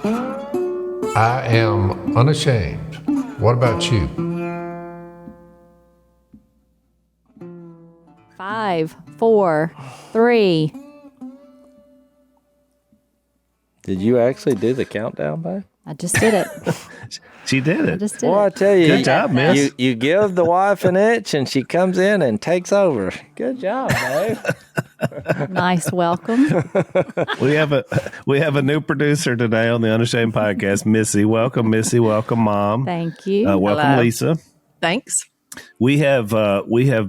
I am unashamed. What about you? 5, 4, 3. Did you actually do the countdown, babe? I just did it. She did I it. just did Well, I it. tell you, Good job, miss. You give the wife an itch, and she comes in and takes over. Good job, babe. Nice welcome. We have a new producer today on the Unashamed podcast, Missy. Welcome, Missy. Welcome, Mom. Thank you. Welcome, Hello. Lisa. Thanks. We have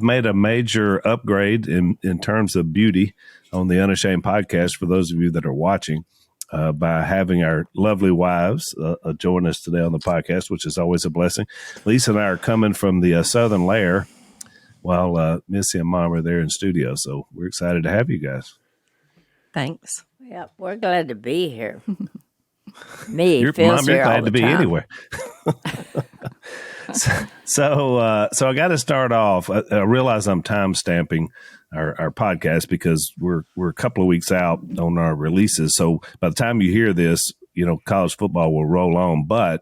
made a major upgrade in terms of beauty on the Unashamed podcast for those of you that are watching by having our lovely wives join us today on the podcast, which is always a blessing. Lisa and I are coming from the Southern Lair while Missy and Mom are there in studio. So we're excited to have you guys. Thanks. Yeah, we're glad to be here. Me, Mom, Phil's you're here all glad the to be time. anywhere. So I got to start off. I realize I'm time stamping our podcast because we're a couple of weeks out on our releases. So by the time you hear this, college football will roll on. But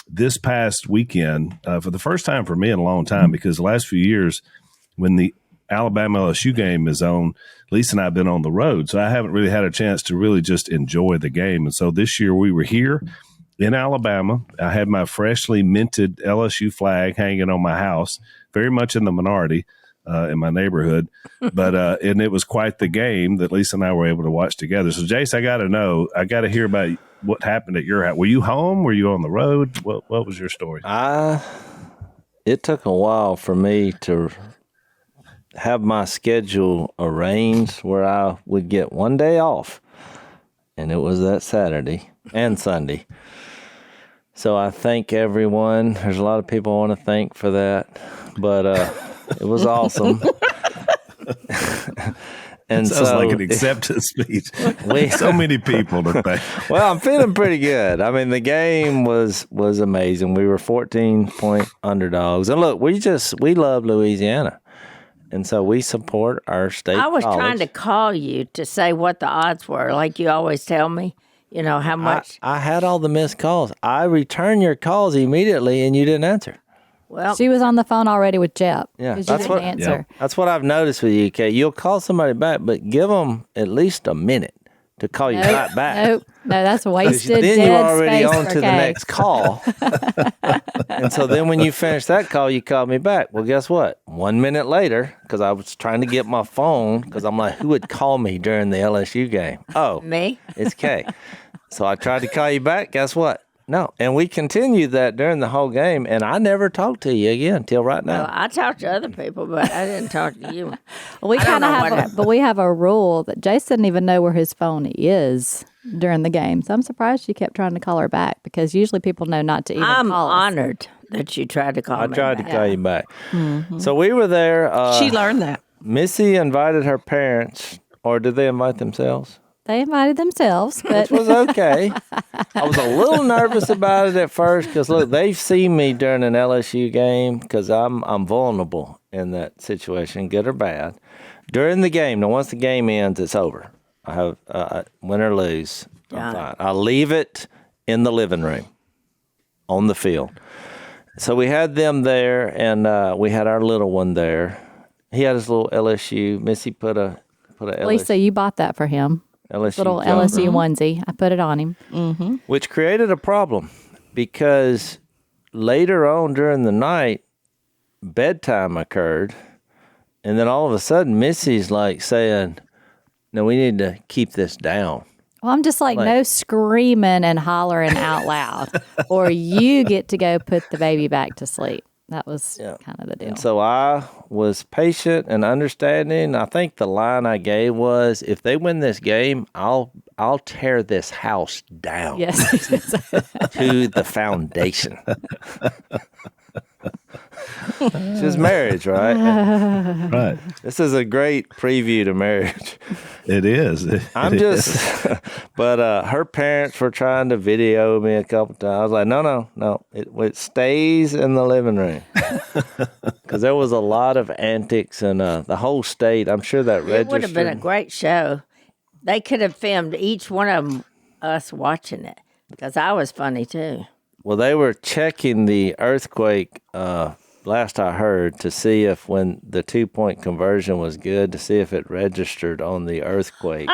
this past weekend, for the first time for me in a long time, because the last few years when the Alabama LSU game is on, Lisa and I have been on the road. So I haven't really had a chance to really just enjoy the game. And so this year we were here in Alabama. I had my freshly minted LSU flag hanging on my house, very much in the minority in my neighborhood. But and it was quite the game that Lisa and I were able to watch together. So, Jace, I got to hear about what happened at your house. Were you home? Were you on the road? What was your story? It took a while for me to have my schedule arranged where I would get one day off, and it was that Saturday and Sunday. So I thank everyone. There's a lot of people I want to thank for that, but it was awesome. And Sounds so, like an acceptance speech. So many people to thank. Well, I'm feeling pretty good. I mean, the game was amazing. We were 14-point underdogs. And look, we love Louisiana. And so we support our state I was college. trying to call you to say what the odds were, like you always tell me, how much. I had all the missed calls. I returned your calls immediately, and you didn't answer. Well, She was on the phone already with Jep. Yeah, because you didn't answer. That's what I've noticed with you, Kay. You'll call somebody back, but give them at least a minute to call you right back. Nope. No, that's wasted Then dead you're already space on for to the Kay. next call. And so then when you finish that call, you call me back. Well, guess what? 1 minute later, because I was trying to get my phone, because I'm like, who would call me during the LSU game? Oh, me? it's Kay. So I tried to call you back. Guess what? No. And we continued that during the whole game, and I never talked to you again till right now. Well, I talked to other people, but I didn't talk to you. We I don't kind of know what have, happened. but we have a rule that Jace didn't even know where his phone is during the game. So I'm surprised she kept trying to call her back because usually people know not to even I'm call us. honored that you tried to call I me tried to back. call you back. Mm-hmm. So we were there. She learned that. Missy invited her parents, or did they invite themselves? They invited themselves, but Which was okay. I was a little nervous about it at first because, look, they've seen me during an LSU game because I'm vulnerable in that situation, good or bad. During the game, now once the game ends, it's over. I have win or lose, I'm fine. I leave it in the living room on the field. So we had them there, and we had our little one there. He had his little LSU. Missy put a LSU. Lisa, you bought that for him. LSU Little jumper, LSU onesie. I put it on him. which created a problem because later on during the night, bedtime occurred, and then all of a sudden, Missy's like saying, "No, we need to keep this down." Well, I'm just like, no screaming and hollering out loud, or you get to go put the baby back to sleep. That was kind of the deal. And so I was patient and understanding. I think the line I gave was, if they win this game, I'll tear this house down Yes. to the foundation. It's just marriage, right? Right. This is a great preview to marriage. It is. I'm just, but her parents were trying to video me a couple times. I was like, no. It stays in the living room. Because there was a lot of antics and the whole state. I'm sure that It registered. would have been a great show. They could have filmed each one of them, us watching it. Because I was funny too. Well, they were checking the earthquake, last I heard, to see if when the 2-point conversion was good, to see if it registered on the earthquake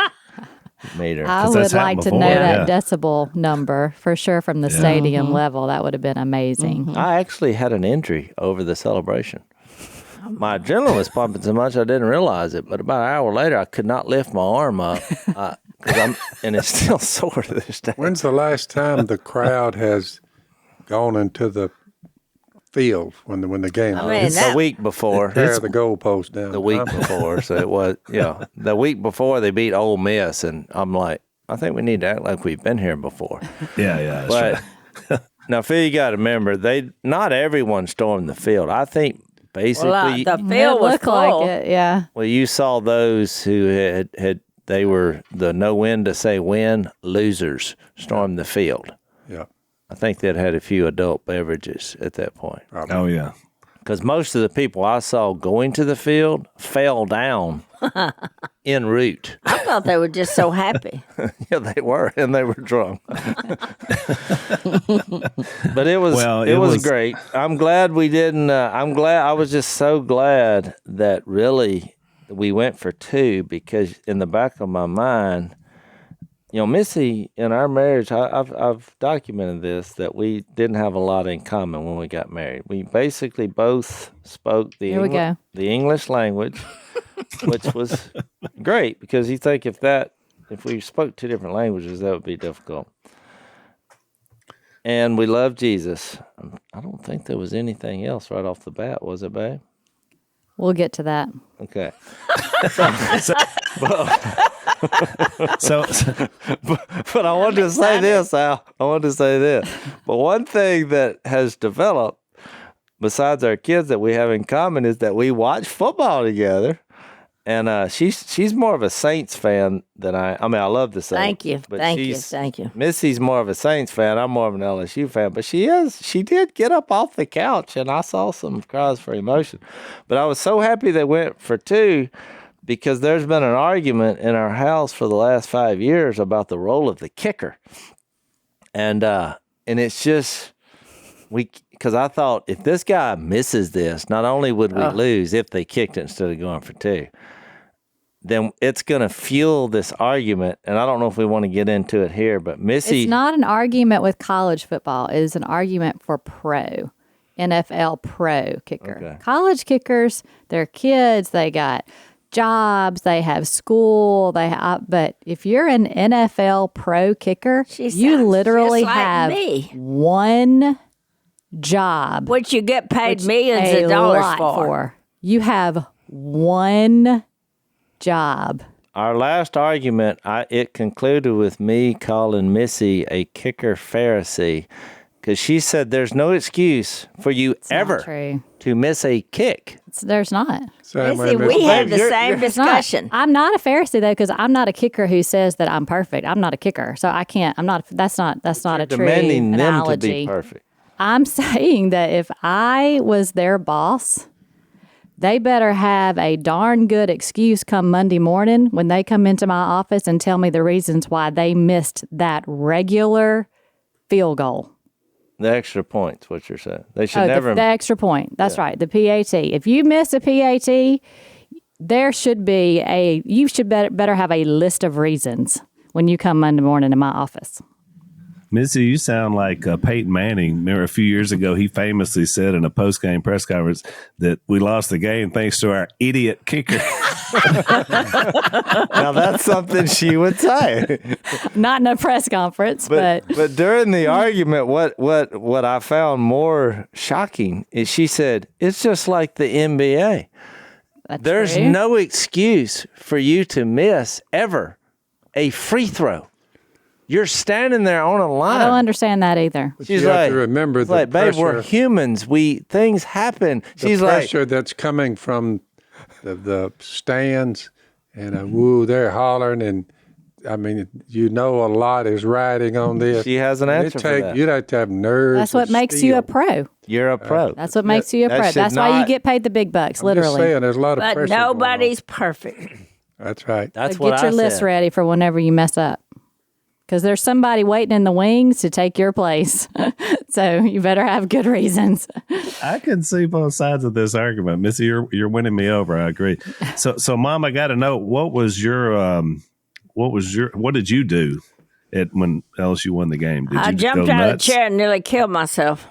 meter. I 'Cause would that's like happened to know before, that yeah. decibel number for sure from the stadium level. That would have been amazing. I actually had an injury over the celebration. My adrenaline was pumping so much I didn't realize it, but about an hour later, I could not lift my arm up, and it's still sore to this day. When's the last time the crowd has gone into the field when the game I was? mean, It's the week before. Tear the goalpost down. The week before, so it was, the week before they beat Ole Miss, and I'm like, I think we need to act like we've been here before. Yeah, that's right. But now, Phil, you got to remember, not everyone stormed the field. I think basically, the It field was looked full. like it, yeah. well, you saw those who they were the no win to say win losers storm the field. Yeah. I think they'd had a few adult beverages at that point. Oh, yeah. Because most of the people I saw going to the field fell down en route. I thought they were just so happy. Yeah, they were, and they were drunk. But it was great. I'm glad we didn't. I was just so glad that really we went for 2, because in the back of my mind, Missy, in our marriage, I've documented this, that we didn't have a lot in common when we got married. We basically both spoke the English language, which was great, because you think if we spoke 2 different languages, that would be difficult. And we love Jesus. I don't think there was anything else right off the bat, was it, babe? We'll get to that. Okay. But I wanted to say this, Al. I wanted to say this. But one thing that has developed, besides our kids, that we have in common is that we watch football together. And she's more of a Saints fan than I mean, I love the Saints. Thank you. But Thank you. Missy's more of a Saints fan. I'm more of an LSU fan. But she did get up off the couch, and I saw some cries for emotion. But I was so happy they went for 2, because there's been an argument in our house for the last 5 years about the role of the kicker. And it's just, because I thought, if this guy misses this, not only would we lose if they kicked it instead of going for 2, then it's going to fuel this argument. And I don't know if we want to get into it here, but Missy... It's not an argument with college football. It is an argument for NFL pro kicker. Okay. College kickers, they're kids, they got jobs, they have school, but if you're an NFL pro kicker, She you sounds literally just like have me. one job. Which you get paid which millions a of dollars lot for. You have one job. Our last argument, it concluded with me calling Missy a kicker Pharisee, because she said there's no excuse for you Not ever true. to miss a kick. There's not. Missy, we had the same It's not. discussion. I'm not a Pharisee though, because I'm not a kicker who says that I'm perfect. I'm not a kicker, so I can't. I'm not. That's not a true Demanding them analogy. to be perfect. I'm saying that if I was their boss, they better have a darn good excuse come Monday morning when they come into my office and tell me the reasons why they missed that regular field goal. The extra points, what you're saying. They should never... The extra point. That's right. The PAT. If you miss a PAT, there should be you should better have a list of reasons when you come Monday morning in my office. Missy, you sound like Peyton Manning. Remember a few years ago, he famously said in a post-game press conference that we lost the game thanks to our idiot kicker. Now, that's something she would say. Not in a press conference, but during the argument, what I found more shocking is she said, it's just like the NBA. There's true. no excuse for you to miss ever a free throw. You're standing there on a line. I don't understand that either. But She's you have like, to remember the babe, pressure, we're humans. Things happen. the She's like, pressure that's coming from the stands, and woo, they're hollering, and I mean, a lot is riding on this. she has an answer for that. You'd have to have nerves. That's what of makes you a steel. pro. You're a pro. That's what makes you a that pro. should That's why you not- get paid the big bucks, I'm literally. just saying, there's a lot of But pressure. going on. nobody's perfect. That's right. That's So what get your I list said. ready for whenever you mess up. because there's somebody waiting in the wings to take your place. So you better have good reasons. I can see both sides of this argument. Missy, you're winning me over. I agree. So Mom, I got to know, what did you do when LSU won the game? Did I you jumped go out of nuts? the chair and nearly killed myself.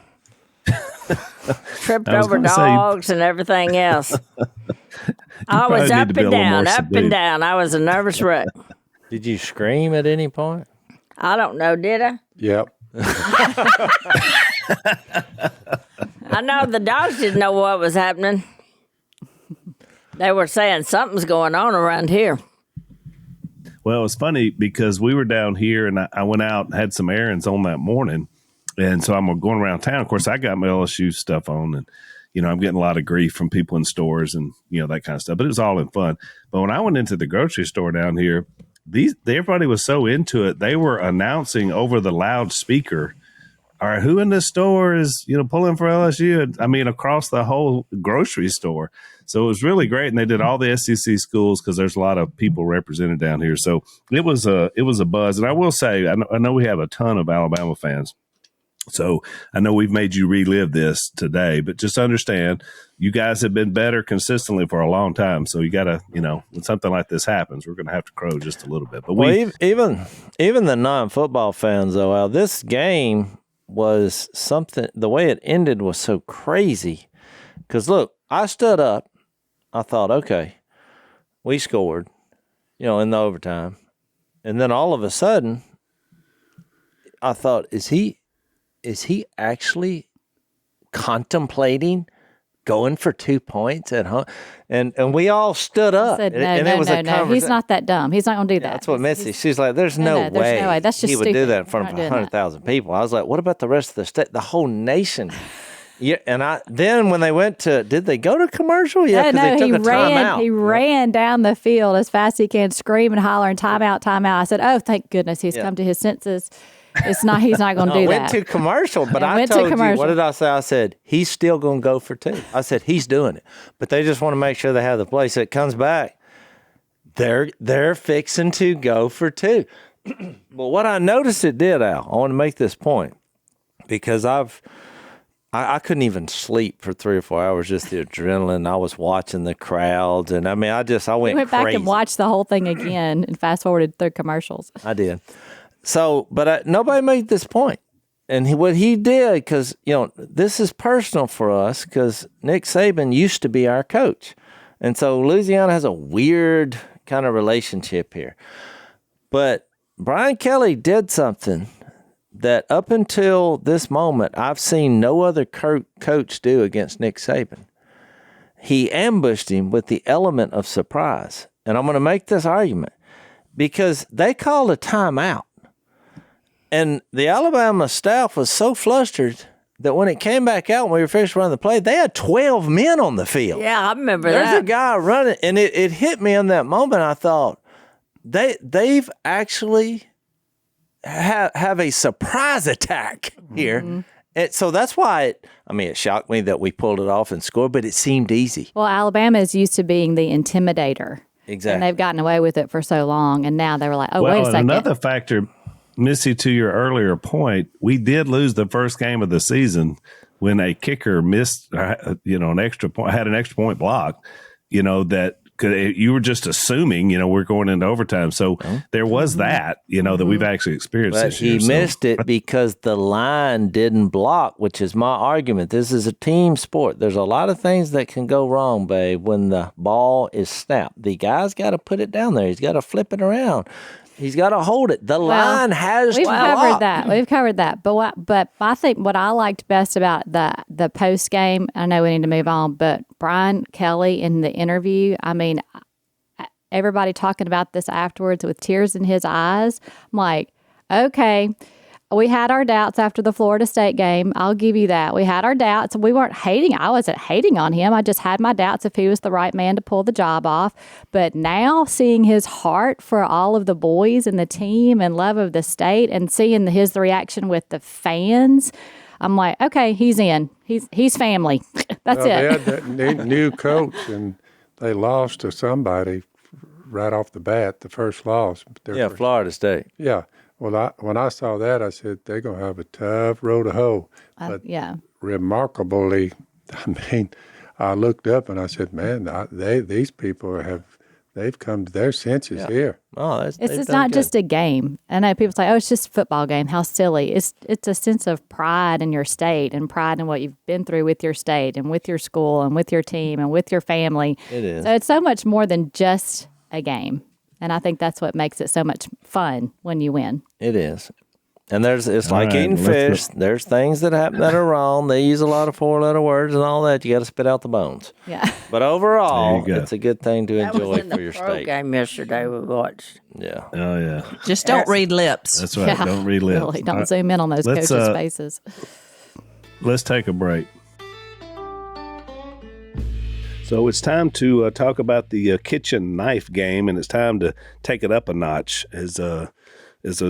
Tripped over dogs and everything else. I was probably need to be a little more up subdued. and down. I was a nervous wreck. Did you scream at any point? I don't know, did I? Yep. I know the dogs didn't know what was happening. They were saying something's going on around here. Well, it's funny because we were down here and I went out and had some errands on that morning. And so I'm going around town. Of course, I got my LSU stuff on and, I'm getting a lot of grief from people in stores and, that kind of stuff. But it was all in fun. But when I went into the grocery store down here, everybody was so into it. They were announcing over the loudspeaker, all right, who in the store is, pulling for LSU? I mean, across the whole grocery store. So it was really great. And they did all the SEC schools because there's a lot of people represented down here. So it was a buzz. And I will say, I know we have a ton of Alabama fans. So I know we've made you relive this today, but just understand you guys have been better consistently for a long time. So you got to, when something like this happens, we're going to have to crow just a little bit. But even the non-football fans, though, Al, this game was something. The way it ended was so crazy. Because look, I stood up. I thought, okay, we scored, in the overtime, and then all of a sudden, I thought, is he actually contemplating going for 2 points at home? And we all stood up. I said, no. He's not that dumb. He's not going to do that. That's what Missy, she's like, there's no way That's just he would stupid. do that in front of 100,000 people. I was like, what about the rest of the state, the whole nation? Yeah, and then when they went to, did they go to commercial? Yeah, because they took a timeout. He ran down the field as fast as he can, screaming, hollering, timeout, timeout. I said, oh, thank goodness he's come to his senses. He's not going to do that. Went to commercial, but I told you, what did I say? I said, he's still going to go for 2. I said, he's doing it. But they just want to make sure they have the play. So it comes back. They're fixing to go for 2. But what I noticed it did, Al, I want to make this point because I couldn't even sleep for 3 or 4 hours, just the adrenaline. I was watching the crowds, and I went crazy. Back and watched the whole thing again and fast forwarded through commercials. I did. So, but nobody made this point. And what he did, because, this is personal for us, because Nick Saban used to be our coach. And so Louisiana has a weird kind of relationship here. But Brian Kelly did something that up until this moment, I've seen no other coach do against Nick Saban. He ambushed him with the element of surprise. And I'm going to make this argument because they called a timeout. And the Alabama staff was so flustered that when it came back out, when we were finished running the play, they had 12 men on the field. Yeah, I remember There's that. a guy running, and it hit me in that moment. I thought, they've actually have a surprise attack here. Mm-hmm. And so that's why it shocked me that we pulled it off and scored, but it seemed easy. Well, Alabama is used to being the intimidator. Exactly. And they've gotten away with it for so long, and now they were like, wait a second. Another factor, Missy, to your earlier point, we did lose the first game of the season when a kicker missed, an extra point, had an extra point block, that you were just assuming, we're going into overtime. So there was that, that we've actually experienced but this year. He missed it because the line didn't block, which is my argument. This is a team sport. There's a lot of things that can go wrong, babe, when the ball is snapped. The guy's got to put it down there. He's got to flip it around. He's got to hold it. The line has to block. We've covered that. But I think what I liked best about the post game, I know we need to move on, but Brian Kelly in the interview, everybody talking about this afterwards with tears in his eyes. I'm like, okay, we had our doubts after the Florida State game. I'll give you that. We had our doubts. We weren't hating. I wasn't hating on him. I just had my doubts if he was the right man to pull the job off. But now seeing his heart for all of the boys and the team and love of the state and seeing his reaction with the fans, I'm like, okay, he's in. He's family. That's it. They had that new coach, and they lost to somebody right off the bat, the first loss. Florida State. Yeah. Well, when I saw that, I said they're gonna have a tough road to hoe. But Yeah. remarkably, I mean, I looked up and I said, "Man, these people they've come to their senses here." Oh, It's not just a game. I know people say, "Oh, it's just a football game. How silly!" It's a sense of pride in your state and pride in what you've been through with your state and with your school and with your team and with your family. It is. So it's so much more than just a game, and I think that's what makes it so much fun when you win. It is. And it's like right, eating fish. There's things that happen that are wrong. They use a lot of 4-letter words and all that. You got to spit out the bones. Yeah. But overall, There you go. it's a good thing to That was enjoy in the for your pro state. game yesterday we watched. Yeah. Oh yeah, Just don't read lips. that's right. Yeah. Don't read lips. Really, don't All right, zoom in on those let's, coaches' faces. let's take a break. So it's time to talk about the kitchen knife game, and it's time to take it up a notch, as a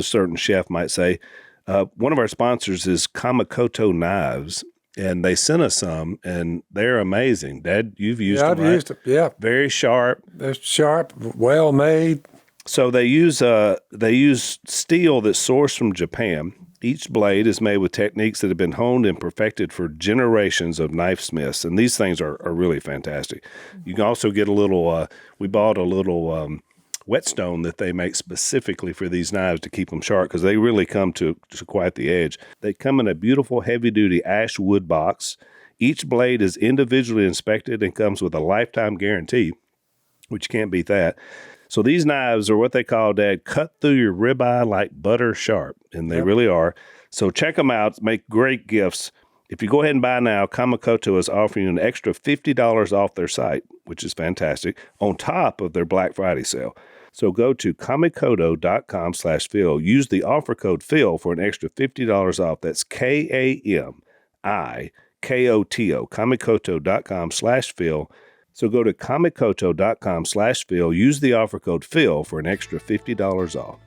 certain chef might say. One of our sponsors is Kamikoto Knives, and they sent us some, and they're amazing. Dad, you've used them, I've right? used them. Yeah, Very sharp. they're sharp, well made. So they use steel that's sourced from Japan. Each blade is made with techniques that have been honed and perfected for generations of knife smiths, and these things are really fantastic. You can also get a little. We bought a little whetstone that they make specifically for these knives to keep them sharp, because they really come to quite the edge. They come in a beautiful heavy-duty ash wood box. Each blade is individually inspected and comes with a lifetime guarantee, which you can't beat that. So these knives are what they call, Dad, cut through your ribeye like butter sharp, and they really are. So check them out. Make great gifts. If you go ahead and buy now, Kamikoto is offering you an extra $50 off their site, which is fantastic, on top of their Black Friday sale. So go to kamikoto.com/Phil. Use the offer code Phil for an extra $50 off. That's KAMIKOTO, kamikoto.com/Phil. So go to kamikoto.com/Phil. Use the offer code Phil for an extra $50 off.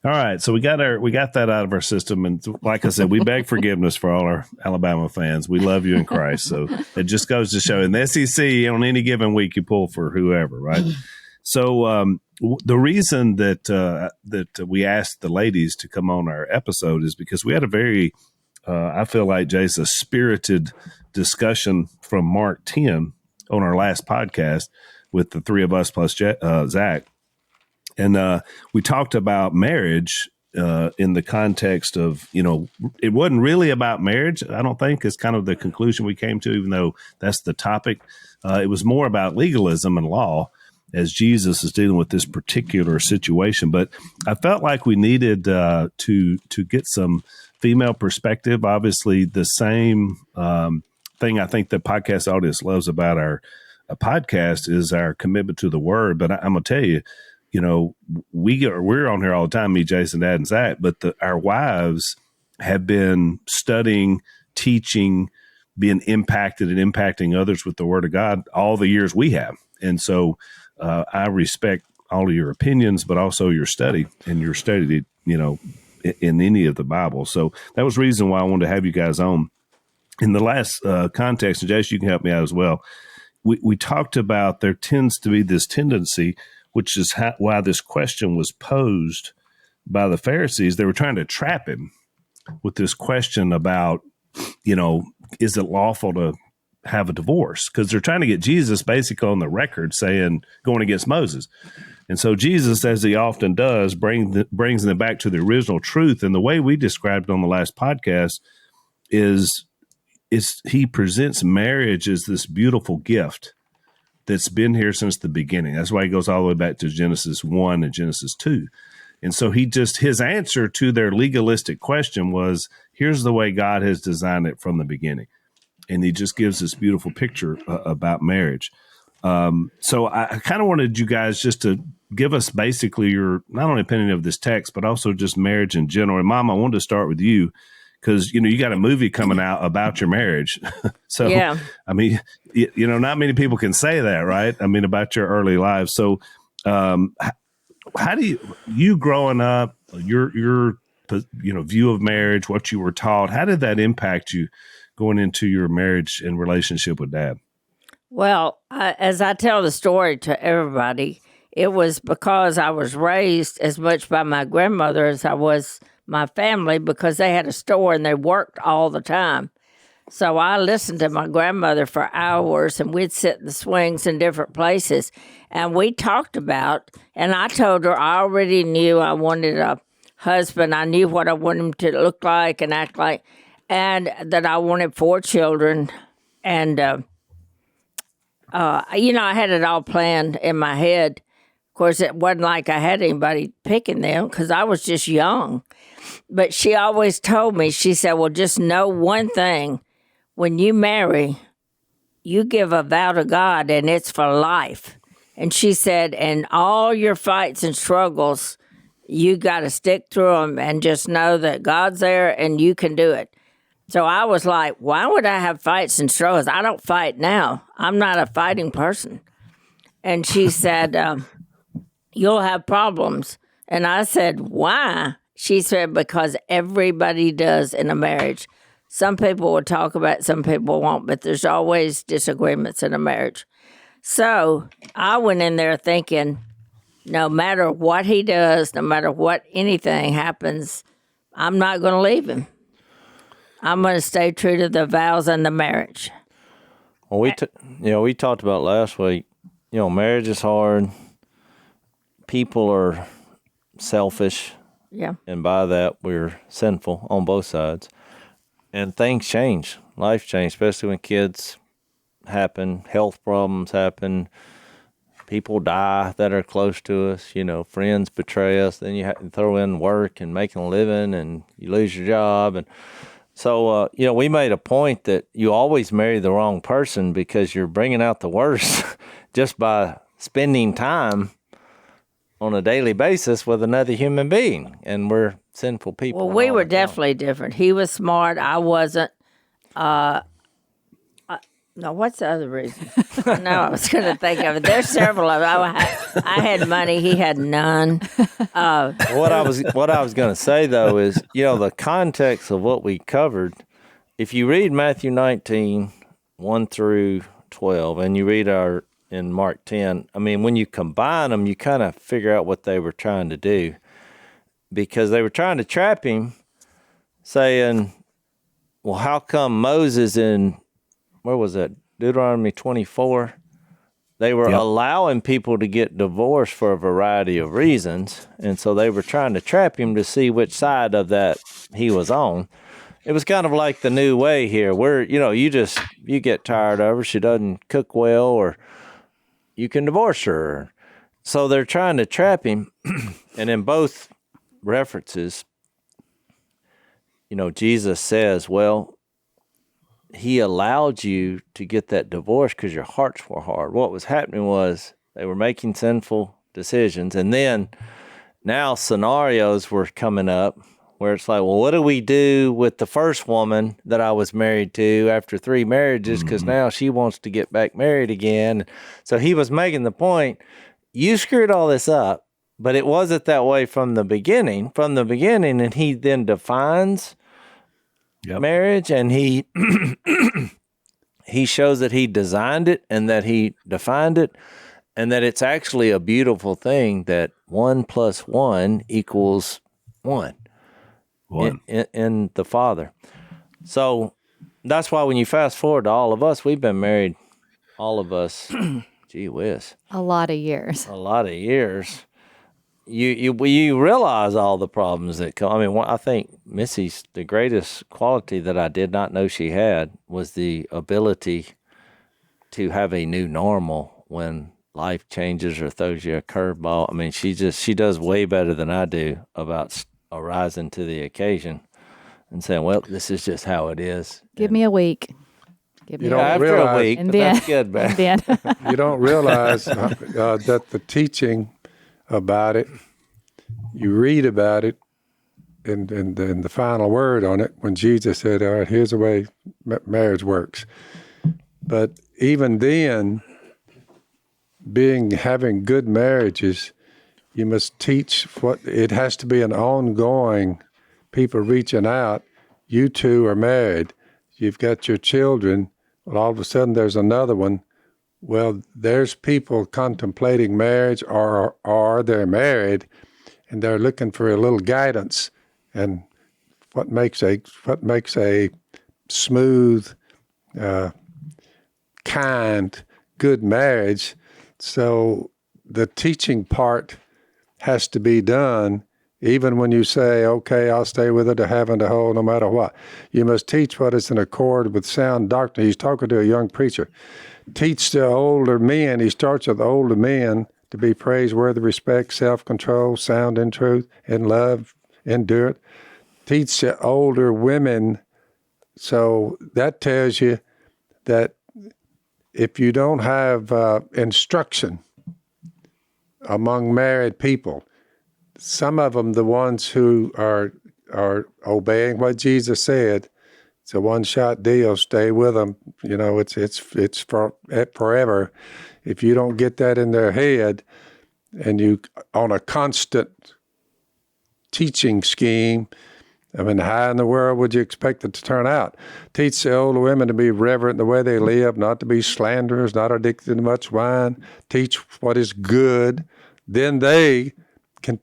All right, so we got that out of our system, and like I said, we beg forgiveness for all our Alabama fans. We love you in Christ, so it just goes to show in the SEC on any given week you pull for whoever, right? So the reason that we asked the ladies to come on our episode is because we had a very, I feel like, Jase, a spirited discussion from Mark 10 on our last podcast with the three of us plus Zach. And we talked about marriage in the context of, it wasn't really about marriage, I don't think, is kind of the conclusion we came to, even though that's the topic. It was more about legalism and law as Jesus is dealing with this particular situation. But I felt like we needed to get some female perspective. Obviously, the same thing I think the podcast audience loves about our podcast is our commitment to the word. But I'm going to tell you, we're on here all the time, me, Jason, Dad, and Zach, but our wives have been studying, teaching, being impacted and impacting others with the Word of God all the years we have. And so I respect all of your opinions, but also your study and your study, in any of the Bible. So that was the reason why I wanted to have you guys on. In the last context, and Jason, you can help me out as well, we talked about there tends to be this tendency, which is why this question was posed by the Pharisees. They were trying to trap him with this question about, is it lawful to have a divorce? Because they're trying to get Jesus basically on the record saying, going against Moses. And so Jesus, as he often does, brings them back to the original truth. And the way we described it on the last podcast is he presents marriage as this beautiful gift that's been here since the beginning. That's why he goes all the way back to Genesis 1 and Genesis 2. And so his answer to their legalistic question was, here's the way God has designed it from the beginning. And he just gives this beautiful picture about marriage. So I kind of wanted you guys just to give us basically your, not only opinion of this text, but also just marriage in general. And Mom, I wanted to start with you, because, you got a movie coming out about your marriage. So, yeah. I mean, not many people can say that, right? I mean, about your early life. So how do you growing up, your view of marriage, what you were taught, how did that impact you going into your marriage and relationship with Dad? Well, as I tell the story to everybody, it was because I was raised as much by my grandmother as I was my family, because they had a store and they worked all the time. So I listened to my grandmother for hours, and we'd sit in the swings in different places. And we talked about, and I told her I already knew I wanted a husband. I knew what I wanted him to look like and act like, and that I wanted 4 children. And, I had it all planned in my head. Of course, it wasn't like I had anybody picking them because I was just young. But she always told me, she said, well, just know one thing. When you marry, you give a vow to God, and it's for life. And she said, and all your fights and struggles, you got to stick through them and just know that God's there and you can do it. So I was like, why would I have fights and struggles? I don't fight now. I'm not a fighting person. And she said, you'll have problems. And I said, why? She said, because everybody does in a marriage. Some people will talk about it, some people won't, but there's always disagreements in a marriage. So I went in there thinking, no matter what he does, no matter what anything happens, I'm not going to leave him. I'm going to stay true to the vows and the marriage. Well, we talked about last week, marriage is hard. People are selfish. Yeah. And by that, we're sinful on both sides. And things change. Life changes, especially when kids happen, health problems happen, people die that are close to us, friends betray us. Then you have to throw in work and making a living, and you lose your job. And so, we made a point that you always marry the wrong person because you're bringing out the worst just by spending time on a daily basis with another human being. And we're sinful people. Well, we were definitely different. He was smart. I wasn't. No, what's the other reason? No, I was going to think of it. There's several of them. I had money. He had none. What I was going to say, though, is, the context of what we covered, if you read Matthew 19, 1 through 12, and you read in Mark 10, when you combine them, you kind of figure out what they were trying to do. Because they were trying to trap him, saying, well, how come Moses where was that, Deuteronomy 24? They were allowing people to get divorced for a variety of reasons, and so they were trying to trap him to see which side of that he was on. It was kind of like the new way here, where, you get tired of her, she doesn't cook well, or you can divorce her. So they're trying to trap him, and in both references, Jesus says, well, he allowed you to get that divorce because your hearts were hard. What was happening was they were making sinful decisions. And then now scenarios were coming up where it's like, well, what do we do with the first woman that I was married to after 3 marriages? Because now she wants to get back married again. So he was making the point, you screwed all this up, but it wasn't that way from the beginning. And he then defines marriage, and he he shows that he designed it and that he defined it, and that it's actually a beautiful thing that 1 + 1 = 1 in the Father. So that's why when you fast forward to all of us, we've been married, all of us, gee whiz, A lot of years. You realize all the problems that come. I think Missy's, the greatest quality that I did not know she had was the ability to have a new normal when life changes or throws you a curveball. She does way better than I do about arising to the occasion and saying, well, this is just how it is. Give me a week. After a week, and but then, that's good, man. and then. You don't realize that the teaching about it, you read about it, and the final word on it when Jesus said, all right, here's the way marriage works. But even then, having good marriages, you must teach it has to be an ongoing, people reaching out. You two are married. You've got your children. Well, all of a sudden there's another one. Well, there's people contemplating marriage or they're married and they're looking for a little guidance and what makes a smooth, kind, good marriage. So the teaching part has to be done. Even when you say, okay, I'll stay with her to heaven to hold no matter what. You must teach what is in accord with sound doctrine. He's talking to a young preacher. Teach the older men, he starts with the older men, to be praiseworthy, respect, self-control, sound in truth, in love, endure. Teach the older women. So that tells you that if you don't have instruction among married people, some of them, the ones who are obeying what Jesus said, it's a one-shot deal. Stay with them. You know, it's for forever. If you don't get that in their head, and you on a constant teaching scheme, I mean, how in the world would you expect it to turn out? Teach the older women to be reverent in the way they live, not to be slanderers, not addicted to much wine. Teach what is good. Then they can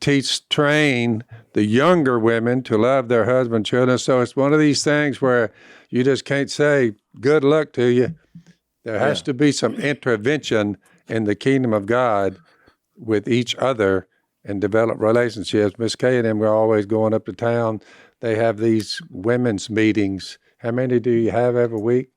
train the younger women to love their husband, children. So it's one of these things where you just can't say, good luck to you. There has to be some intervention in the kingdom of God with each other and develop relationships. Miss Kay and them were always going up to town. They have these women's meetings. How many do you have every week?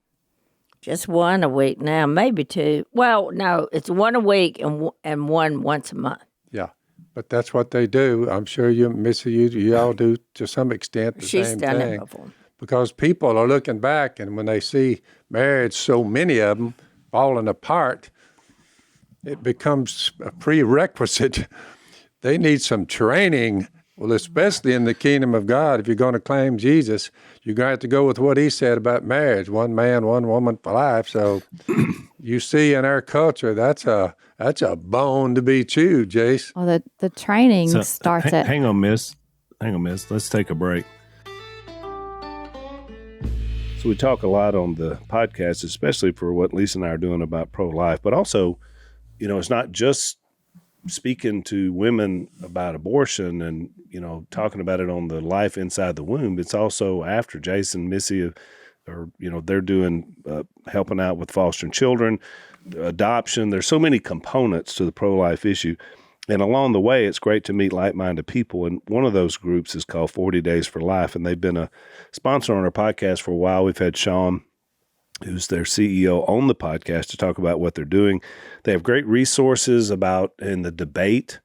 Just one a week now, maybe two. Well, no, it's one a week and one once a month. Yeah, but that's what they do. I'm sure you, Missy, you all do to some extent the She's same done thing. it before. Because people are looking back, and when they see marriage, so many of them falling apart, it becomes a prerequisite. They need some training. Well, especially in the kingdom of God, if you're going to claim Jesus, you're going to have to go with what he said about marriage, one man, one woman for life. So you see in our culture, that's a bone to be chewed, Jace. Well, the training starts at... Hang on, miss. Let's take a break. So we talk a lot on the podcast, especially for what Lisa and I are doing about pro-life, but also, you know, it's not just speaking to women about abortion and, you know, talking about it on the life inside the womb. It's also after. Jason, Missy, or, you know, they're doing, helping out with fostering children, adoption. There's so many components to the pro-life issue. And along the way, it's great to meet like-minded people. And one of those groups is called 40 Days for Life. And they've been a sponsor on our podcast for a while. We've had Sean, who's their CEO, on the podcast to talk about what they're doing. They have great resources in the debate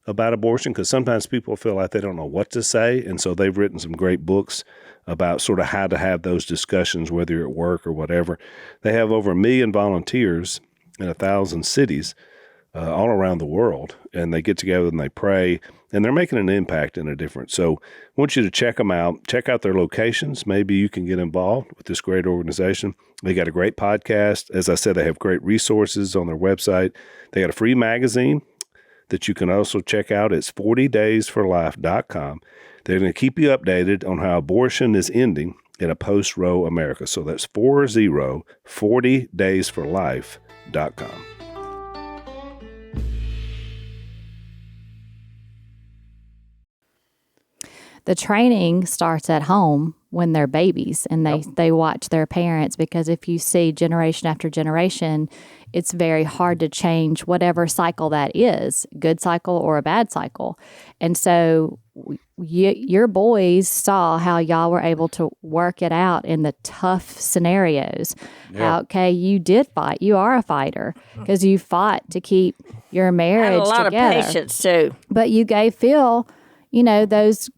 about abortion, because sometimes people feel like they don't know what to say. And so they've written some great books about sort of how to have those discussions, whether you're at work or whatever. They have over 1 million volunteers in 1,000 cities all around the world, and they get together and they pray, and they're making an impact and a difference. So I want you to check them out. Check out their locations. Maybe you can get involved with this great organization. They got a great podcast. As I said, they have great resources on their website. They got a free magazine that you can also check out. It's 40daysforlife.com. They're going to keep you updated on how abortion is ending in a post-Roe America. So that's 40daysforlife.com. The training starts at home when they're babies and they watch their parents, because if you see generation after generation, it's very hard to change whatever cycle that is, good cycle or a bad cycle. And so your boys saw how y'all were able to work it out in the tough scenarios. Yeah. Okay, you did fight. You are a fighter because you fought to keep your marriage Had a lot together. of patience too. But you gave Phil, you know, those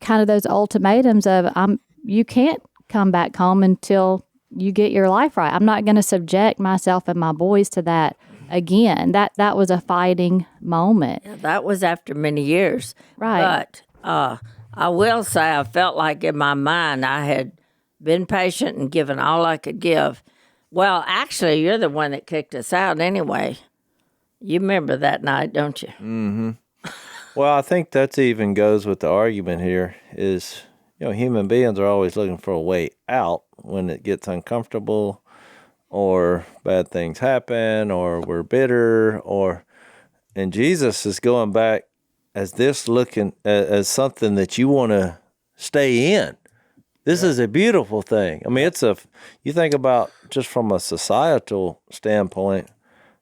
ultimatums of you can't come back home until you get your life right. I'm not going to subject myself and my boys to that again. That was a fighting moment. Yeah, that was after many years. Right. But I will say I felt like in my mind I had been patient and given all I could give. Well, actually, you're the one that kicked us out anyway. You remember that night, don't you? Mm-hmm. Well, I think that even goes with the argument here is, you know, human beings are always looking for a way out when it gets uncomfortable or bad things happen, or we're bitter, and Jesus is going back as this looking as something that you want to stay in. This is a beautiful thing. I mean, you think about just from a societal standpoint,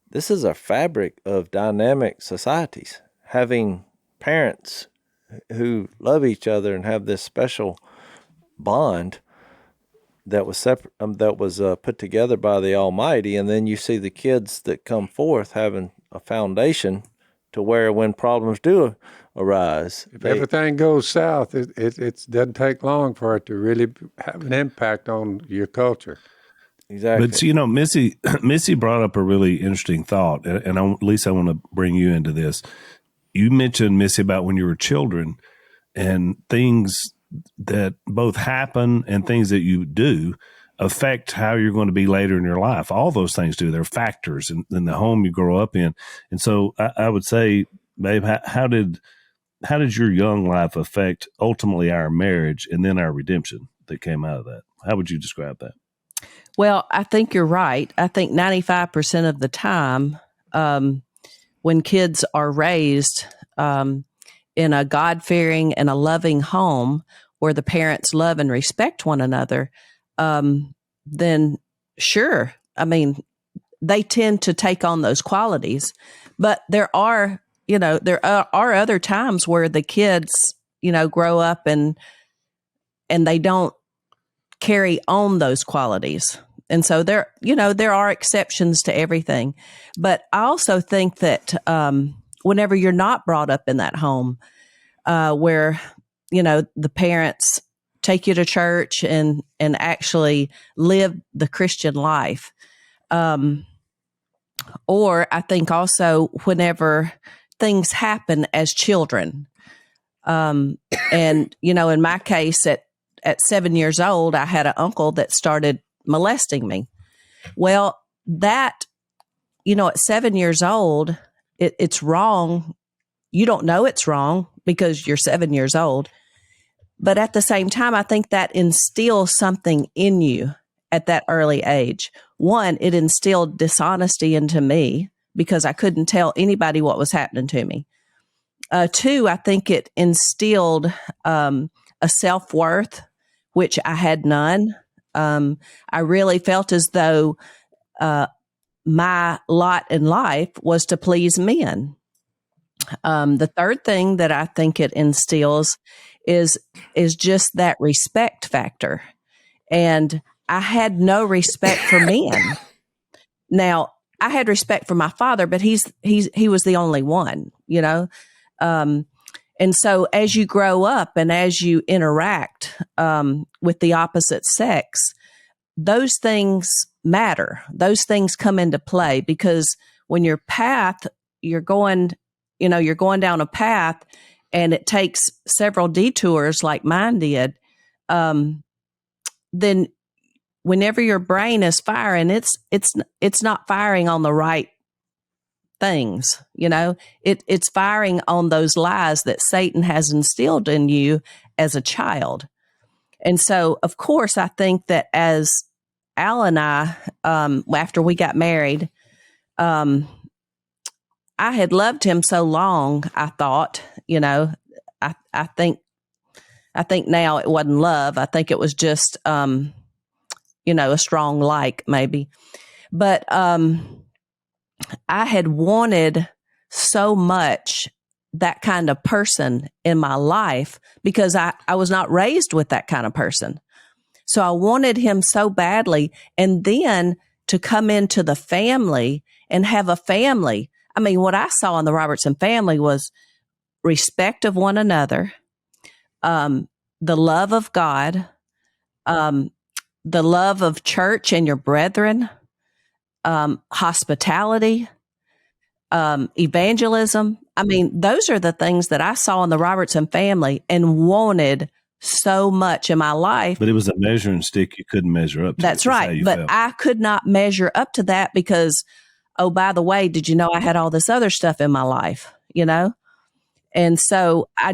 this is a fabric of dynamic societies, having parents who love each other and have this special bond that was separate, that was put together by the Almighty, and then you see the kids that come forth having a foundation to where when problems do arise, If everything goes south, it doesn't take long for it to really have an impact on your culture. exactly. But Missy brought up a really interesting thought, and at least I want to bring you into this. You mentioned, Missy, about when you were children and things that both happen and things that you do affect how you're going to be later in your life. All those things do. They're factors in the home you grow up in. And so I would say, babe, how did your young life affect ultimately our marriage and then our redemption that came out of that? How would you describe that? Well, I think you're right. I think 95% of the time, when kids are raised in a God-fearing and a loving home where the parents love and respect one another, then sure, I mean, they tend to take on those qualities. But there are other times where the kids, grow up and they don't carry on those qualities. And so there are exceptions to everything. But I also think that whenever you're not brought up in that home, where, the parents take you to church and actually live the Christian life. Or I think also whenever things happen as children. And, in my case, at 7 years old, I had an uncle that started molesting me. Well, that, at 7 years old, it's wrong. You don't know it's wrong because you're 7 years old. But at the same time, I think that instills something in you at that early age. One, it instilled dishonesty into me because I couldn't tell anybody what was happening to me. Two, I think it instilled a self-worth, which I had none. I really felt as though my lot in life was to please men. The third thing that I think it instills is just that respect factor. And I had no respect for men. Now, I had respect for my father, but he was the only one, and so as you grow up and as you interact with the opposite sex, those things matter. Those things come into play because when you're going down a path and it takes several detours like mine did, then whenever your brain is firing, it's not firing on the right things. It's firing on those lies that Satan has instilled in you as a child. And so, of course, I think that as Al and I, after we got married, I had loved him so long, I thought, I think now it wasn't love. I think it was just, a strong like maybe. But I had wanted so much that kind of person in my life because I was not raised with that kind of person. So I wanted him so badly. And then to come into the family and have a family. I mean, what I saw in the Robertson family was respect of one another, the love of God, the love of church and your brethren, hospitality, evangelism. I mean, those are the things that I saw in the Robertson family and wanted so much in my life. But it was a measuring stick you couldn't measure up to. That's right. But felt. I could not measure up to that because, oh, by the way, did you know I had all this other stuff in my life, And so I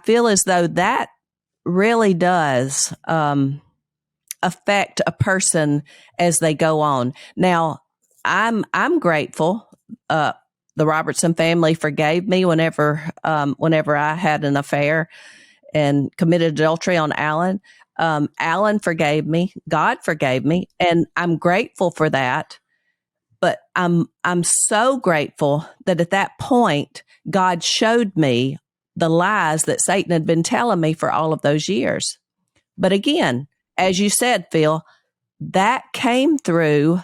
feel as though that really does affect a person as they go on. Now, I'm grateful. The Robertson family forgave me whenever I had an affair and committed adultery on Alan. Alan forgave me. God forgave me, and I'm grateful for that. But I'm so grateful that at that point, God showed me the lies that Satan had been telling me for all of those years. But again, as you said, Phil, that came through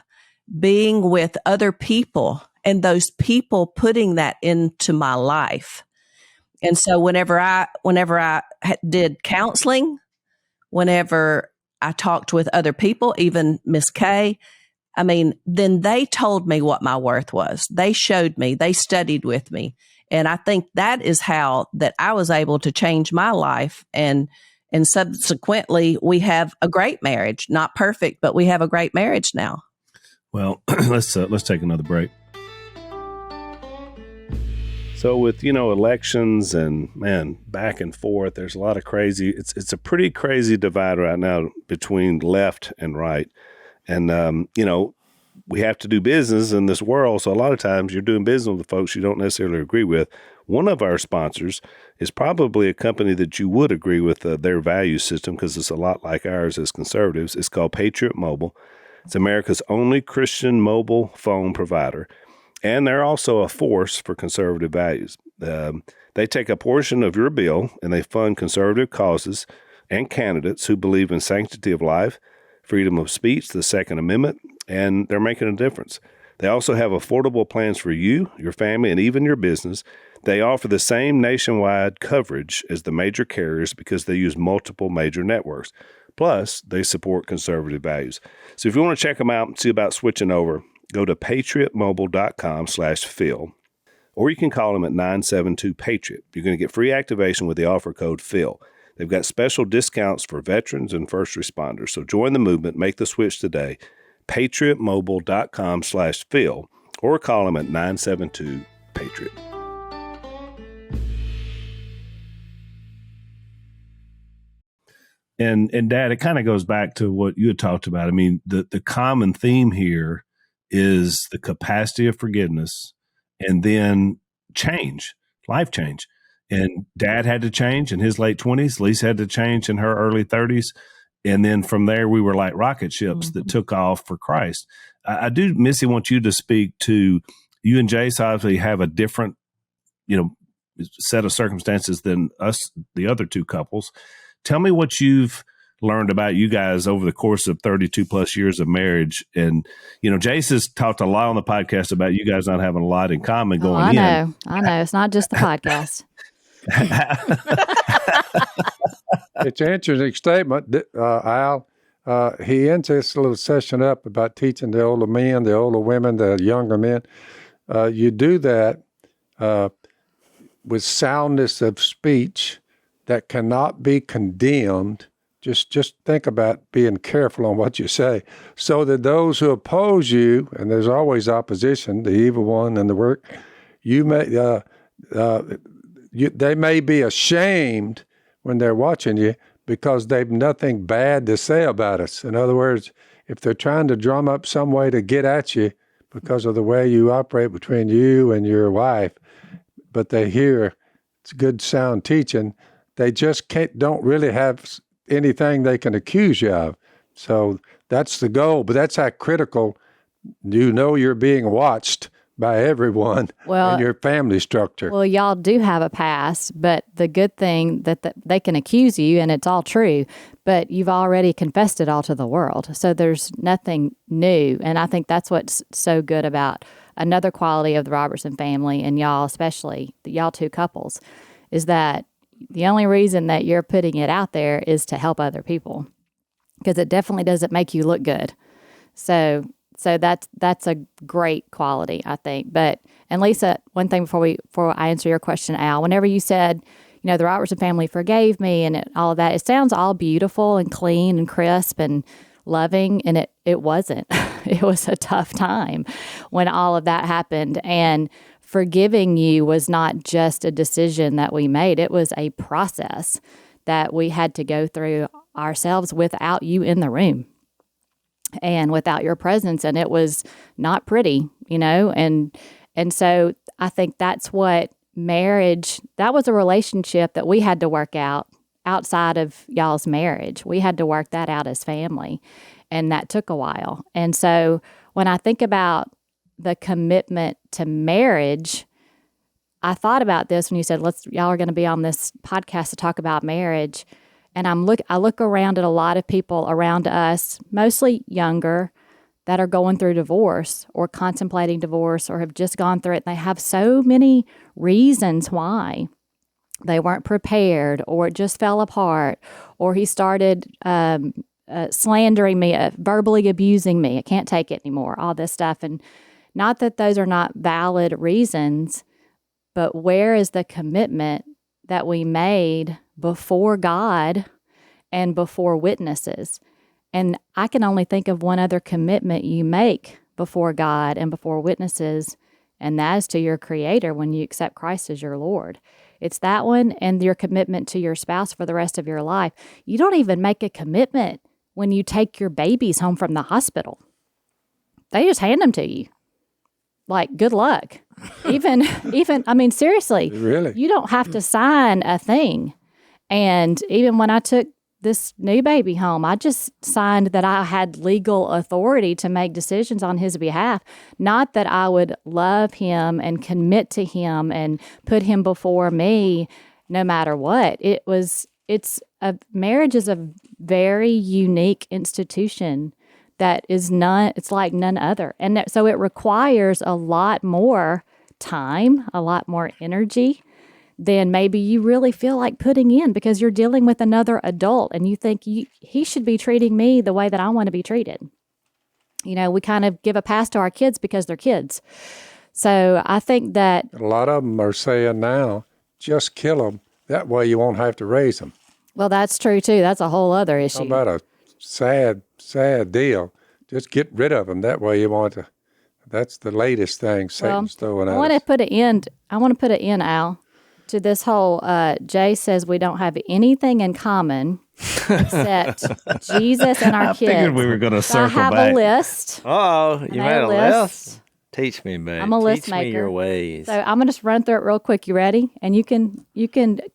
being with other people and those people putting that into my life. And so whenever I did counseling, whenever I talked with other people, even Miss Kay, I mean, then they told me what my worth was. They showed me, they studied with me. And I think that is how that I was able to change my life. And subsequently, we have a great marriage. Not perfect, but we have a great marriage now. Well, let's take another break. So with, elections and, man, back and forth, there's a lot of crazy. It's a pretty crazy divide right now between left and right. And, we have to do business in this world. So a lot of times you're doing business with folks you don't necessarily agree with. One of our sponsors is probably a company that you would agree with their value system, because it's a lot like ours as conservatives. It's called Patriot Mobile. It's America's only Christian mobile phone provider. And they're also a force for conservative values. They take a portion of your bill and they fund conservative causes and candidates who believe in sanctity of life, freedom of speech, the Second Amendment, and they're making a difference. They also have affordable plans for you, your family, and even your business. They offer the same nationwide coverage as the major carriers because they use multiple major networks. Plus, they support conservative values. So if you want to check them out and see about switching over, go to patriotmobile.com/Phil, or you can call them at 972-PATRIOT. You're going to get free activation with the offer code Phil. They've got special discounts for veterans and first responders. So join the movement, make the switch today. patriotmobile.com/Phil, or call them at 972-PATRIOT. And Dad, it kind of goes back to what you had talked about. I mean, the common theme here is the capacity of forgiveness and then change, life change. And Dad had to change in his late 20s. Lisa had to change in her early 30s. And then from there, we were like rocket ships that took off for Christ. I do, Missy, want you to speak to, you and Jase obviously have a different, set of circumstances than us, the other two couples. Tell me what you've learned about you guys over the course of 32 plus years of marriage. And, Jase has talked a lot on the podcast about you guys not having a lot in common going in. I know. It's not just the podcast. It's an interesting statement, Al. He ends this little session up about teaching the older men, the older women, the younger men. You do that with soundness of speech that cannot be condemned. Just think about being careful on what you say, so that those who oppose you, and there's always opposition, the evil one and the work, they may be ashamed when they're watching you because they've nothing bad to say about us. In other words, if they're trying to drum up some way to get at you because of the way you operate between you and your wife, but they hear it's good sound teaching, they just don't really have anything they can accuse you of. So that's the goal, but that's how critical you're being watched by everyone in your family structure. Well, y'all do have a past, but the good thing that they can accuse you, and it's all true, but you've already confessed it all to the world. So there's nothing new. And I think that's what's so good about another quality of the Robertson family, and y'all especially, y'all two couples, is that the only reason that you're putting it out there is to help other people, because it definitely doesn't make you look good. So that's a great quality, I think. And Lisa, one thing before I answer your question, Al, whenever you said, the Robertson family forgave me and all of that, it sounds all beautiful and clean and crisp and loving, and it wasn't. It was a tough time when all of that happened. And forgiving you was not just a decision that we made. It was a process that we had to go through ourselves without you in the room and without your presence. And it was not pretty, and so I think that's what marriage, that was a relationship that we had to work out outside of y'all's marriage. We had to work that out as family, and that took a while. And so when I think about the commitment to marriage, I thought about this when you said, y'all are going to be on this podcast to talk about marriage. And I look around at a lot of people around us, mostly younger, that are going through divorce or contemplating divorce or have just gone through it. And they have so many reasons why. They weren't prepared, or it just fell apart, or he started slandering me, verbally abusing me. I can't take it anymore, all this stuff. And not that those are not valid reasons, but where is the commitment that we made before God and before witnesses? And I can only think of one other commitment you make before God and before witnesses, and that is to your Creator when you accept Christ as your Lord. It's that one and your commitment to your spouse for the rest of your life. You don't even make a commitment when you take your babies home from the hospital. They just hand them to you. Like, good luck. Even, I mean, seriously. Really? You don't have to sign a thing. And even when I took this new baby home, I just signed that I had legal authority to make decisions on his behalf, not that I would love him and commit to him and put him before me no matter what. Marriage is a very unique institution that is it's like none other. And so it requires a lot more time, a lot more energy than maybe you really feel like putting in, because you're dealing with another adult and you think he should be treating me the way that I want to be treated. We kind of give a pass to our kids because they're kids. So I think that a lot of them are saying now, just kill them. That way you won't have to raise them. Well, that's true too. That's a whole other issue. How about a sad deal? Just get rid of them. That way you want to. That's the latest thing Satan's throwing at us. I want to put an end, Al, to this whole, Jay says we don't have anything in common except Jesus and our kids. I figured we were going to circle back. I have a list. Oh, you made a list? Teach me, babe. I'm a list maker. Teach me your ways. So I'm going to just run through it real quick. You ready? And you can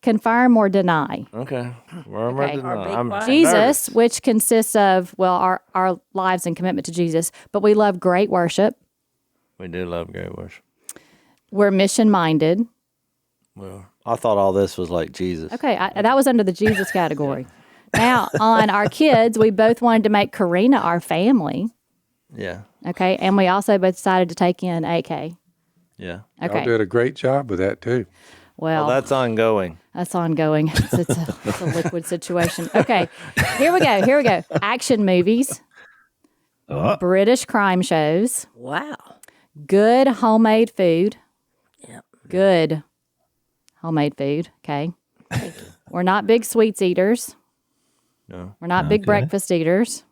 confirm or deny. Okay. I'm Jesus, nervous. which consists of, our lives and commitment to Jesus, but we love great worship. We do love great worship. We're mission-minded. Well, I thought all this was like Jesus. Okay, that was under the Jesus category. Now, on our kids, we both wanted to make Karina our family. Yeah. Okay, and we also both decided to take in AK. Yeah. Okay. Y'all did a great job with that, too. Well, that's ongoing. That's ongoing. It's a liquid situation. Okay, here we go. Action movies, British crime shows. Wow. Good homemade food. Yep. Good homemade food. Okay. We're not big sweets eaters. No. We're not big breakfast eaters.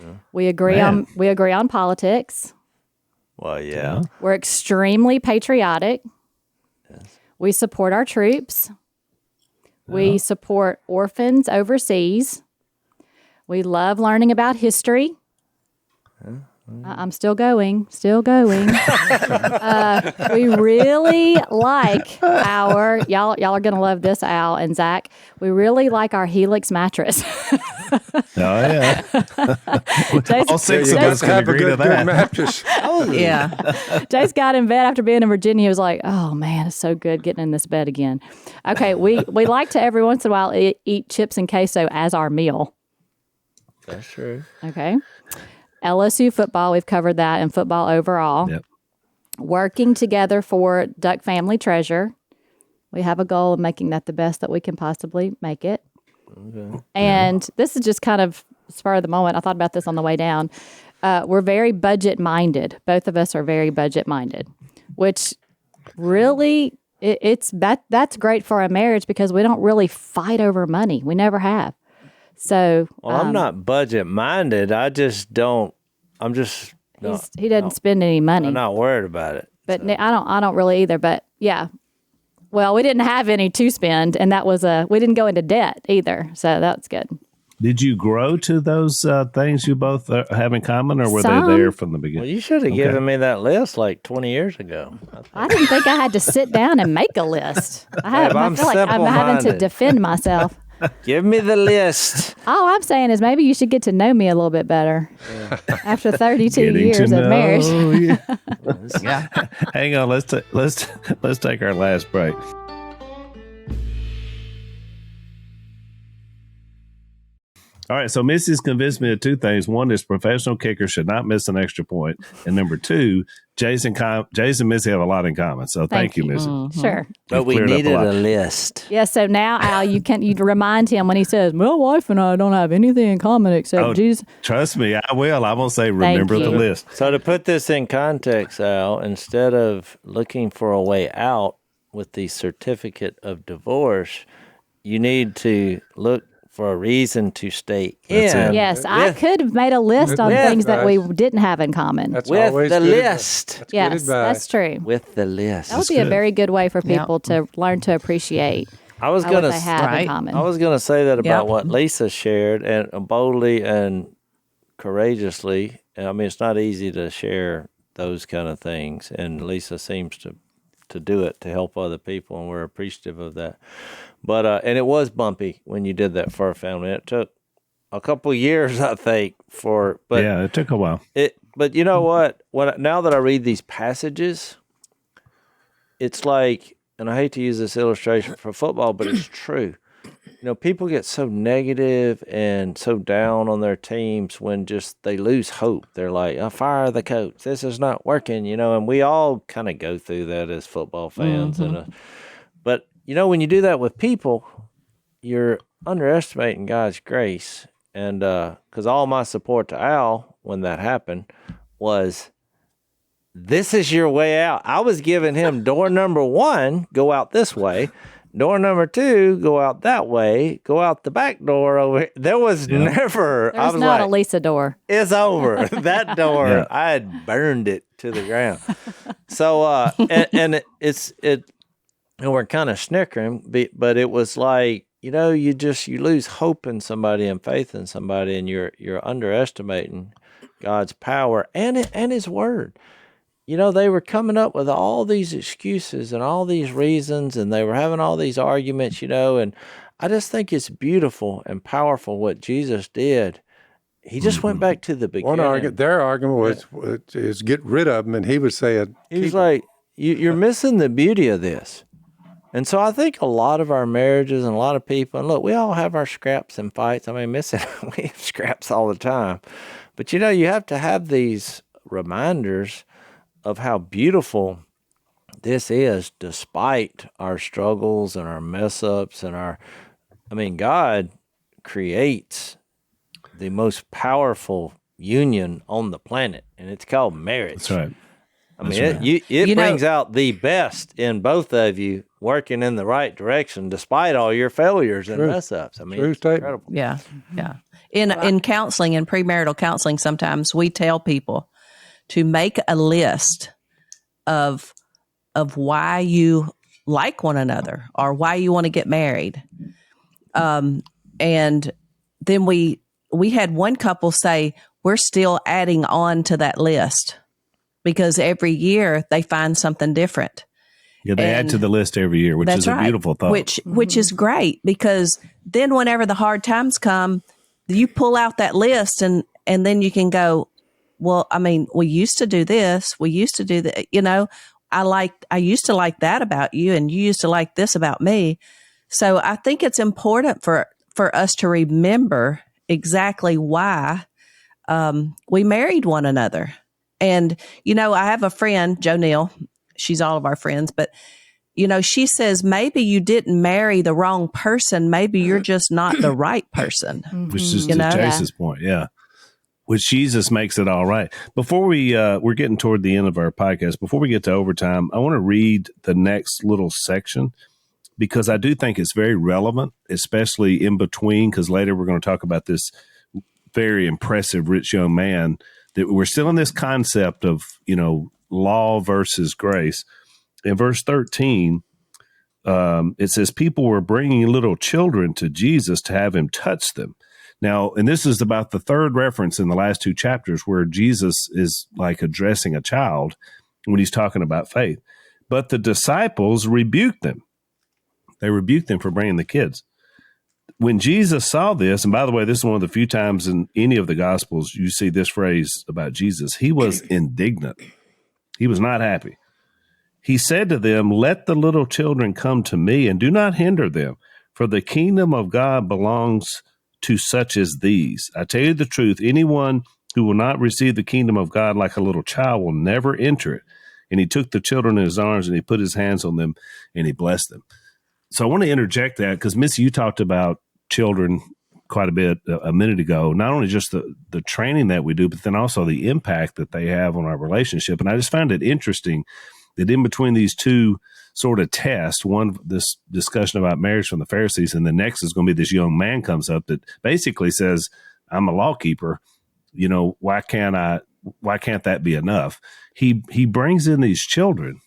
No. We agree on politics. Well, yeah. We're extremely patriotic. Yes. We support our troops. We support orphans overseas. We love learning about history. I'm still going. We really like y'all are going to love this, Al and Zach. We really like our Helix mattress. Oh, yeah. All six of us can agree to that. Good mattress. Yeah. Jay's got in bed after being in Virginia. He was like, oh, man, it's so good getting in this bed again. Okay, we like to every once in a while eat chips and queso as our meal. That's true. Okay. LSU football, we've covered that, and football overall. Yep. Working together for Duck Family Treasure. We have a goal of making that the best that we can possibly make it. Okay. And this is just kind of spur of the moment. I thought about this on the way down. We're very budget-minded. Both of us are very budget-minded, which really, that's great for a marriage because we don't really fight over money. We never have. So, well, I'm not budget minded. I just don't. I'm just. He doesn't spend any money. I'm not worried about it. But so. I don't really either. But yeah, well, we didn't have any to spend, and that was we didn't go into debt either, so that's good. Did you grow to those things you both have in common, or were Some. they there from the Well, beginning? you should have given me that list like 20 years ago. I didn't think I had to sit down and make a list. I Babe, I'm feel like I'm having to simple-minded. defend myself. Give me the list. All I'm saying is maybe you should get to know me a little bit better after 32 Getting years to of marriage. know you. Yeah. Hang on, let's take our last break. All right, so Missy's convinced me of two things. One is professional kickers should not miss an extra point, and number two, Jason and Missy have a lot in common. So thank you, Missy. Sure. But we cleared up a needed lot. a list. Yeah, so now, Al, you remind him when he says, my wife and I don't have anything in common except Oh, Jesus. Trust me, I will. I'm gonna say remember the you. list. So to put this in context, Al, instead of looking for a way out with the certificate of divorce, you need to look for a reason to stay That's in. it. Yes, I could have made a list on with things that we advice. didn't have in common. That's With always the good list. That's Yes, good advice. that's true. With the list. That would be a good. very good way for Yeah. people to learn to appreciate I was what gonna they have in Right. common. I was going to say that about Yep. what Lisa shared, and boldly and courageously. I mean, it's not easy to share those kind of things, and Lisa seems to do it to help other people, and we're appreciative of that. But and it was bumpy when you did that for our family. It took a couple of years, I think, but Yeah, it took a while. But you know what? Now that I read these passages, it's like, and I hate to use this illustration for football, but it's true. You know, people get so negative and so down on their teams when just they lose hope. They're like, "I fire the coach. This is not working." You know, and we all kind of go through that as football fans. But you know, when you do that with people, you're underestimating God's grace. And because all my support to Al when that happened was, this is your way out. I was giving him door number 1, go out this way. Door number 2, go out that way. Go out the back door over here. There was never. I There's was not like, a Lisa door. it's over. That door, Yeah. I had burned it to the ground. So, and we're kind of snickering, but it was like, you know, you lose hope in somebody and faith in somebody, and you're underestimating God's power and His word. You know, they were coming up with all these excuses and all these reasons, and they were having all these arguments, you know, and I just think it's beautiful and powerful what Jesus did. He just went back to the beginning. Their argument is get rid of them, and he was saying, He was like, you're missing the beauty of this. And so I think a lot of our marriages and a lot of people, and look, we all have our scraps and fights. I mean, we have scraps all the time. But, you know, you have to have these reminders of how beautiful this is despite our struggles and our mess-ups and God creates the most powerful union on the planet, and it's called marriage. That's right. I mean, it You know- brings out the best in both of you working in the right direction despite all your failures and mess-ups. I mean, True it's statement. incredible. Yeah, yeah. In counseling, in premarital counseling, sometimes we tell people to make a list of why you like one another or why you want to get married. And then we had one couple say, we're still adding on to that list because every year they find something different. Yeah, they add And to the list every year, which That's is a right. beautiful thought. Which is great because then whenever the hard times come, you pull out that list and then you can go, well, I mean, we used to do this. We used to do that. You know, I used to like that about you and you used to like this about me. So I think it's important for us to remember exactly why we married one another. And, you know, I have a friend, Jo Neal. She's all of our friends, but you know, she says maybe you didn't marry the wrong person. Maybe you're just not the right person. Which is You to know? Chase's point, yeah. Which Jesus makes it all right. Before we're getting toward the end of our podcast. Before we get to overtime, I want to read the next little section because I do think it's very relevant, especially in between. Because later we're going to talk about this very impressive rich young man. That we're still in this concept of, you know, law versus grace. In verse 13, it says, people were bringing little children to Jesus to have him touch them. Now, and this is about the third reference in the last two chapters where Jesus is like addressing a child when he's talking about faith. But the disciples rebuked them. They rebuked them for bringing the kids. When Jesus saw this, and by the way, this is one of the few times in any of the Gospels you see this phrase about Jesus, he was indignant. He was not happy. He said to them, "Let the little children come to me and do not hinder them, for the kingdom of God belongs to such as these. I tell you the truth, anyone who will not receive the kingdom of God like a little child will never enter it." And he took the children in his arms and he put his hands on them and he blessed them. So I want to interject that because, Missy, you talked about children quite a bit a minute ago, not only just the training that we do, but then also the impact that they have on our relationship. And I just found it interesting that in between these two sort of tests, one, this discussion about marriage from the Pharisees, and the next is going to be this young man comes up that basically says, "I'm a law keeper. You know, why can't that be enough?" He brings in these children,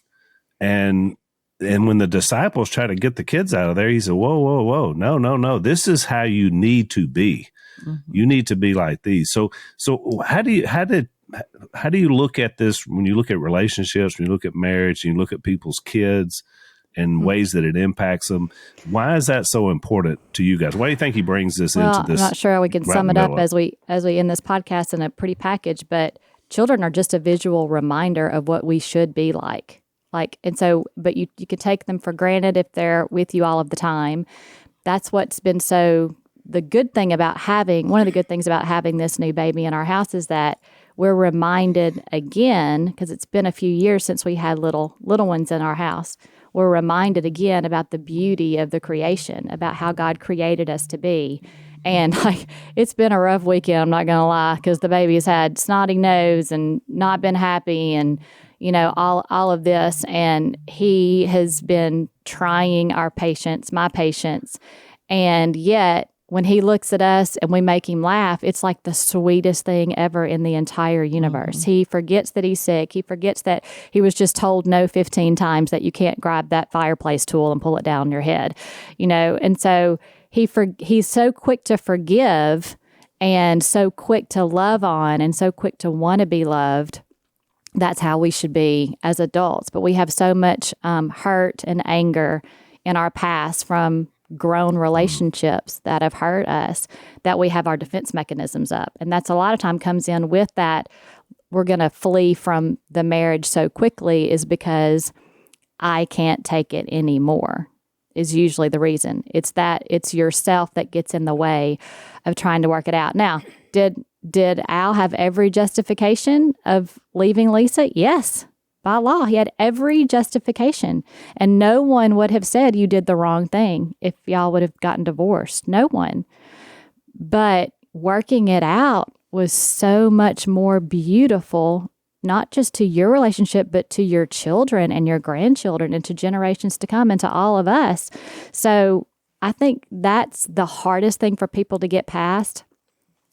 and when the disciples try to get the kids out of there, he said, whoa, no. This is how you need to be. Mm-hmm. You need to be like these. So how do you look at this when you look at relationships, when you look at marriage, and you look at people's kids and ways that it impacts them? Why is that so important to you guys? Why do you think he brings this into this? I'm not sure we can sum it up as we end this podcast in a pretty package, but children are just a visual reminder of what we should be like. And so, but you can take them for granted if they're with you all of the time. That's what's been one of the good things about having this new baby in our house is that we're reminded again, because it's been a few years since we had little ones in our house. We're reminded again about the beauty of the creation, about how God created us to be. And it's been a rough weekend, I'm not going to lie, because the baby has had snotty nose and not been happy and, all of this. And he has been trying my patience. And yet, when he looks at us and we make him laugh, it's like the sweetest thing ever in the entire universe. Mm-hmm. He forgets that he's sick. He forgets that he was just told no 15 times that you can't grab that fireplace tool and pull it down on your head, And so he's so quick to forgive and so quick to love on and so quick to want to be loved. That's how we should be as adults. But we have so much hurt and anger in our past from grown relationships that have hurt us that we have our defense mechanisms up. And that's a lot of time comes in with that. We're going to flee from the marriage so quickly is because I can't take it anymore is usually the reason. It's yourself that gets in the way of trying to work it out. Now, did Al have every justification of leaving Lisa? Yes. By law, he had every justification. And no one would have said you did the wrong thing if y'all would have gotten divorced. No one. But working it out was so much more beautiful, not just to your relationship, but to your children and your grandchildren and to generations to come and to all of us. So I think that's the hardest thing for people to get past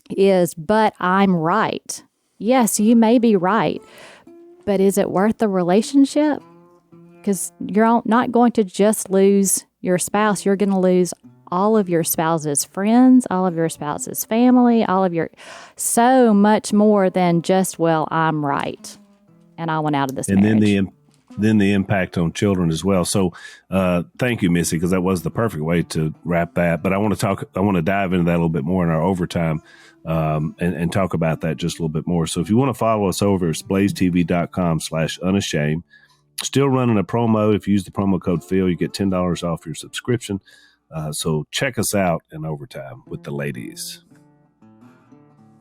is, but I'm right. Yes, you may be right. But is it worth the relationship? Because you're not going to just lose your spouse. You're going to lose all of your spouse's friends, all of your spouse's family, so much more than just, well, I'm right. And I went out of this marriage. And then the impact on children as well. So thank you, Missy, because that was the perfect way to wrap that. But I want to dive into that a little bit more in our overtime. And talk about that just a little bit more. So if you want to follow us over, it's blazetv.com/unashamed. Still running a promo. If you use the promo code Phil, you get $10 off your subscription. So check us out in overtime with the ladies.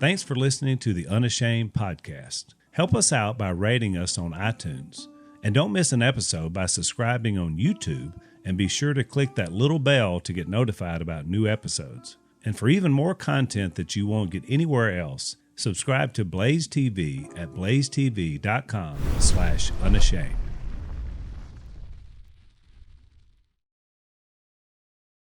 Thanks for listening to the Unashamed podcast. Help us out by rating us on iTunes. And don't miss an episode by subscribing on YouTube, and be sure to click that little bell to get notified about new episodes. And for even more content that you won't get anywhere else, subscribe to Blaze TV at blazetv.com/unashamed.